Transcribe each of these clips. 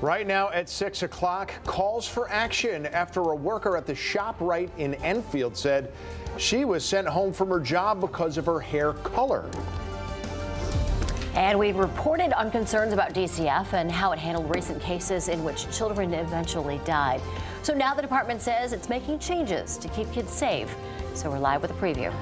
Right now at 6 o'clock, calls for action after a worker at the ShopRite in Enfield said she was sent home from her job because of her hair color. And we reported on concerns about DCF and how it handled recent cases in which children eventually died. So now the department says it's making changes to keep kids safe. So we're live with a preview.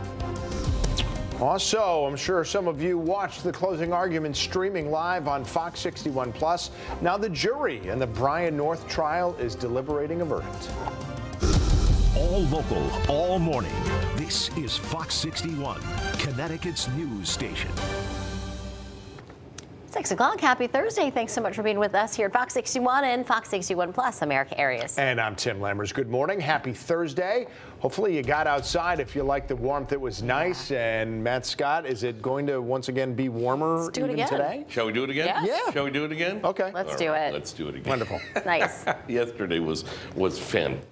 Also, I'm sure some of you watched the closing argument streaming live on Fox 61 Plus. Now the jury in the Brian North trial is deliberating a verdict. All local, all morning. This is Fox 61, Connecticut's news station. 6 o'clock. Happy Thursday. Thanks so much for being with us here at Fox 61 and Fox 61 Plus, America Areas. And I'm Tim Lammers. Good morning. Happy Thursday. Hopefully you got outside if you like the warmth. It was nice. And Matt Scott, is it going to once again be warmer even today? Shall we do it again? Yes. Yeah. Shall we do it again? Okay. Let's do it. Let's do it again. Wonderful. Nice. Yesterday was fantastic.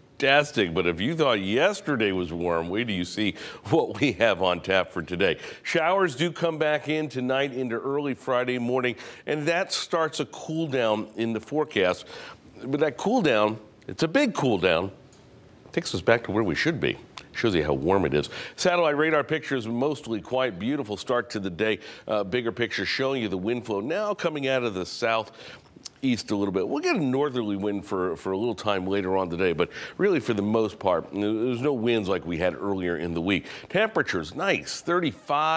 But if you thought yesterday was warm, wait till you see what we have on tap for today. Showers do come back in tonight into early Friday morning, and that starts a cool down in the forecast. But that cool down, it's a big cool down, takes us back to where we should be. Shows you how warm it is. Satellite radar pictures, mostly quiet, beautiful start to the day. Bigger picture showing you the wind flow now coming out of the southeast a little bit. We'll get a northerly wind for a little time later on today, but really for the most part, there's no winds like we had earlier in the week. Temperatures, nice, 33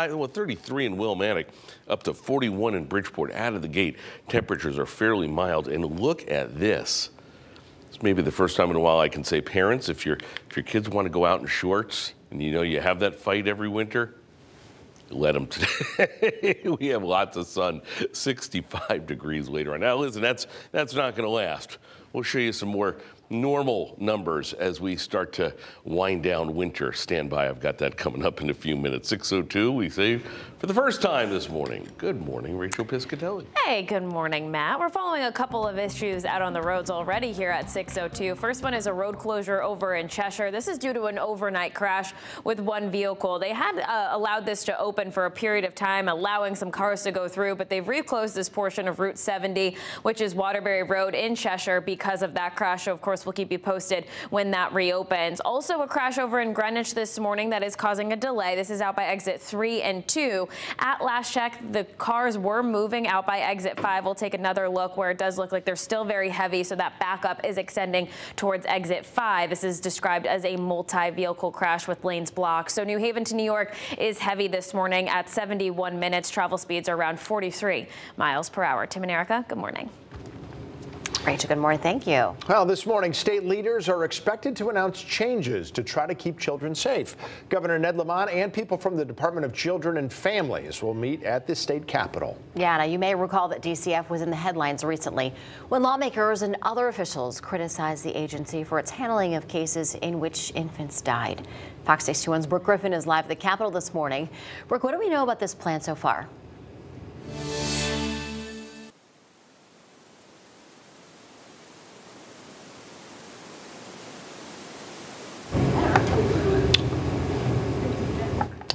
in Willimantic, up to 41 in Bridgeport. Out of the gate, temperatures are fairly mild, and look at this. It's maybe the first time in a while I can say, parents, if your kids want to go out in shorts, and you know you have that fight every winter, let them today. We have lots of sun, 65 degrees later on. Now, listen, that's not going to last. We'll show you some more normal numbers as we start to wind down winter. Stand by. I've got that coming up in a few minutes. 6:02, we say for the first time this morning. Good morning, Rachel Piscatelli. Hey, good morning, Matt. We're following a couple of issues out on the roads already here at 6:02. First one is a road closure over in Cheshire. This is due to an overnight crash with one vehicle. They had allowed this to open for a period of time, allowing some cars to go through, but they've reclosed this portion of Route 70, which is Waterbury Road in Cheshire, because of that crash. So, of course, we'll keep you posted when that reopens. Also, a crash over in Greenwich this morning that is causing a delay. This is out by exit 3 and 2. At last check, the cars were moving out by exit 5. We'll take another look where it does look like they're still very heavy, so that backup is extending towards exit 5. This is described as a multi-vehicle crash with lanes blocked. So New Haven to New York is heavy this morning at 71 minutes. Travel speeds are around 43 miles per hour. Tim and Erica, good morning. Rachel, good morning. Thank you. Well, this morning, state leaders are expected to announce changes to try to keep children safe. Governor Ned Lamont and people from the Department of Children and Families will meet at the state capitol. Yeah, now you may recall that DCF was in the headlines recently when lawmakers and other officials criticized the agency for its handling of cases in which infants died. Fox 61's Brooke Griffin is live at the Capitol this morning. Brooke, what do we know about this plan so far?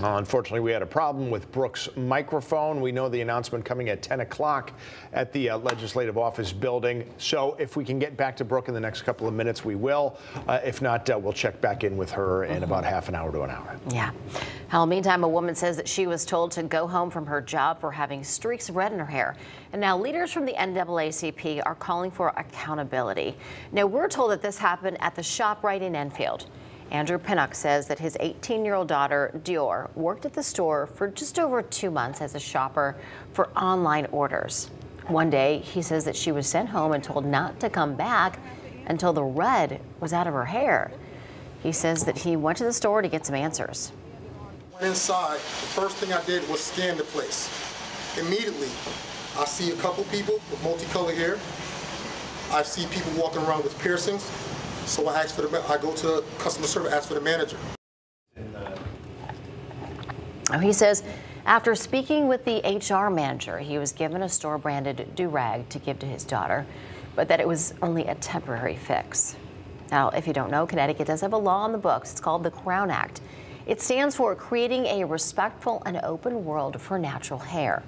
Unfortunately, we had a problem with Brooke's microphone. We know the announcement coming at 10 o'clock at the Legislative Office building. So if we can get back to Brooke in the next couple of minutes, we will. If not, we'll check back in with her in about half an hour to an hour. Yeah. Well, meantime, a woman says that she was told to go home from her job for having streaks of red in her hair. And now leaders from the NAACP are calling for accountability. Now, we're told that this happened at the ShopRite in Enfield. Andrew Pinnock says that his 18-year-old daughter, Dior, worked at the store for just over 2 months as a shopper for online orders. One day, he says that she was sent home and told not to come back until the red was out of her hair. He says that he went to the store to get some answers. Went inside, the first thing I did was scan the place. Immediately, I see a couple people with multicolored hair. I see people walking around with piercings. So I go to customer service, ask for the manager. He says after speaking with the HR manager, he was given a store-branded do-rag to give to his daughter, but that it was only a temporary fix. Now, if you don't know, Connecticut does have a law on the books. It's called the Crown Act. It stands for creating a respectful and open world for natural hair.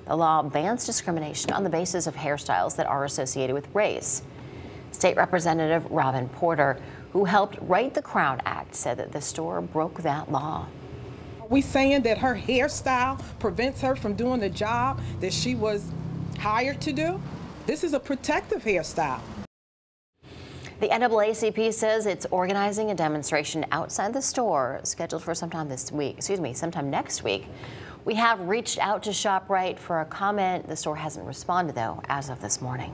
The law bans discrimination on the basis of hairstyles that are associated with race. State Representative Robin Porter, who helped write the Crown Act, said that the store broke that law. Are we saying that her hairstyle prevents her from doing the job that she was hired to do? This is a protective hairstyle. The NAACP says it's organizing a demonstration outside the store scheduled for sometime next week. We have reached out to ShopRite for a comment. The store hasn't responded, though, as of this morning.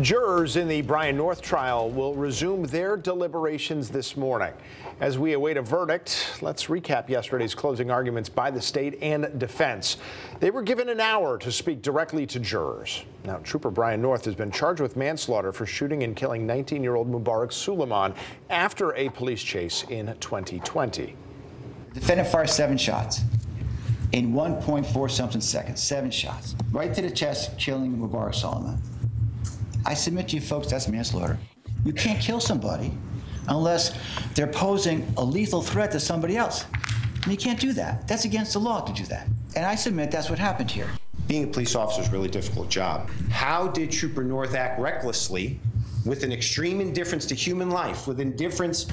Jurors in the Brian North trial will resume their deliberations this morning. As we await a verdict, let's recap yesterday's closing arguments by the state and defense. They were given an hour to speak directly to jurors. Now, Trooper Brian North has been charged with manslaughter for shooting and killing 19-year-old Mubarak Suleiman after a police chase in 2020. The defendant fired 7 shots in 1.4 something seconds. 7 shots right to the chest, killing Mubarak Suleiman. I submit to you folks, that's manslaughter. You can't kill somebody unless they're posing a lethal threat to somebody else. And you can't do that. That's against the law to do that. And I submit that's what happened here. Being a police officer is a really difficult job. How did Trooper North act recklessly with an extreme indifference to human life, with indifference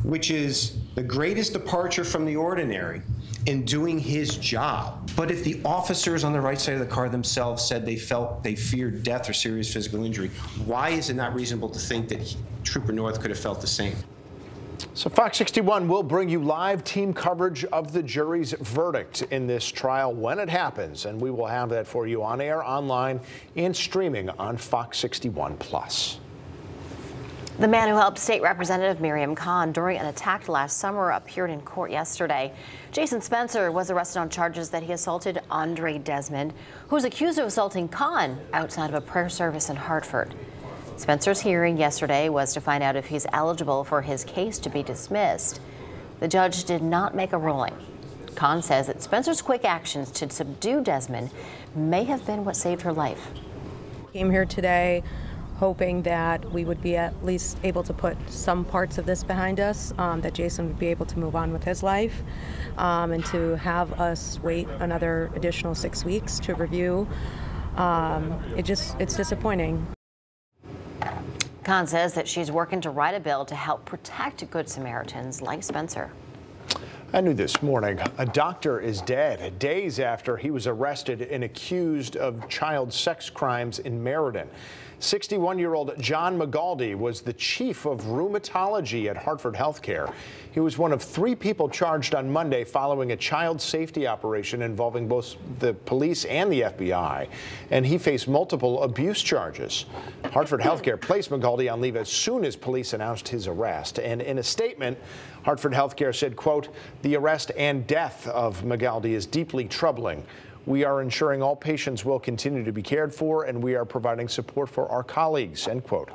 which is the greatest departure from the ordinary, in doing his job? But if the officers on the right side of the car themselves said they feared death or serious physical injury, why is it not reasonable to think that Trooper North could have felt the same? So Fox 61 will bring you live team coverage of the jury's verdict in this trial when it happens, and we will have that for you on air, online, and streaming on Fox 61 Plus. The man who helped State Representative Miriam Khan during an attack last summer appeared in court yesterday. Jason Spencer was arrested on charges that he assaulted Andre Desmond, who was accused of assaulting Khan outside of a prayer service in Hartford. Spencer's hearing yesterday was to find out if he's eligible for his case to be dismissed. The judge did not make a ruling. Khan says that Spencer's quick actions to subdue Desmond may have been what saved her life. Came here today hoping that we would be at least able to put some parts of this behind us, that Jason would be able to move on with his life, and to have us wait another additional 6 weeks to review. It's disappointing. Khan says that she's working to write a bill to help protect Good Samaritans like Spencer. I knew this morning a doctor is dead days after he was arrested and accused of child sex crimes in Meriden. 61-year-old John McGaldy was the chief of rheumatology at Hartford Healthcare. He was one of 3 people charged on Monday following a child safety operation involving both the police and the FBI, and he faced multiple abuse charges. Hartford Healthcare placed McGaldy on leave as soon as police announced his arrest, and in a statement, Hartford Healthcare said, quote, "The arrest and death of McGaldy is deeply troubling. We are ensuring all patients will continue to be cared for, and we are providing support for our colleagues," end quote.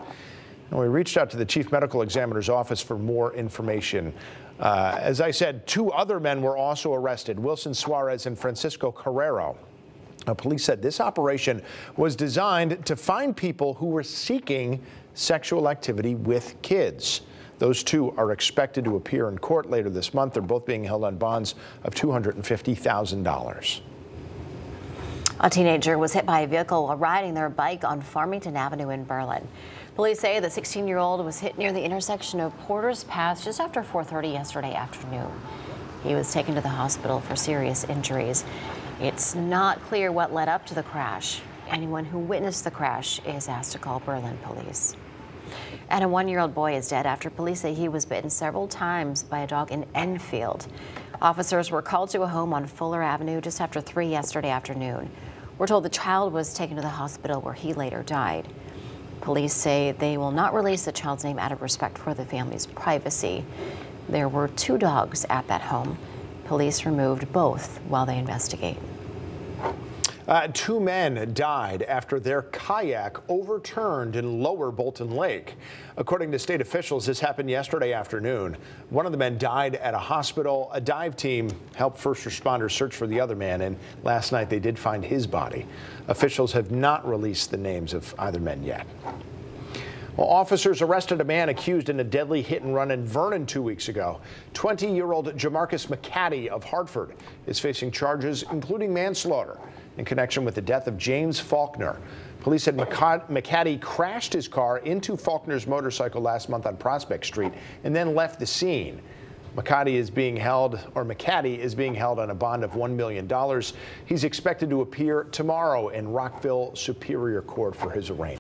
And we reached out to the chief medical examiner's office for more information. As I said, 2 other men were also arrested, Wilson Suarez and Francisco Carrero. Police said this operation was designed to find people who were seeking sexual activity with kids. Those 2 are expected to appear in court later this month. They're both being held on bonds of $250,000. A teenager was hit by a vehicle while riding their bike on Farmington Avenue in Berlin. Police say the 16-year-old was hit near the intersection of Porter's Path just after 4:30 yesterday afternoon. He was taken to the hospital for serious injuries. It's not clear what led up to the crash. Anyone who witnessed the crash is asked to call Berlin police. And a 1-year-old boy is dead after police say he was bitten several times by a dog in Enfield. Officers were called to a home on Fuller Avenue just after 3 yesterday afternoon. We're told the child was taken to the hospital where he later died. Police say they will not release the child's name out of respect for the family's privacy. There were 2 dogs at that home. Police removed both while they investigate. 2 men died after their kayak overturned in lower Bolton Lake. According to state officials, this happened yesterday afternoon. One of the men died at a hospital. A dive team helped first responders search for the other man, and last night they did find his body. Officials have not released the names of either men yet. Well, officers arrested a man accused in a deadly hit and run in Vernon 2 weeks ago. 20-year-old Jamarcus McCaddy of Hartford is facing charges including manslaughter. in connection with the death of James Faulkner. Police said McCaddy crashed his car into Faulkner's motorcycle last month on Prospect Street and then left the scene. McCaddy is being held on a bond of $1 million. He's expected to appear tomorrow in Rockville Superior Court for his arraignment.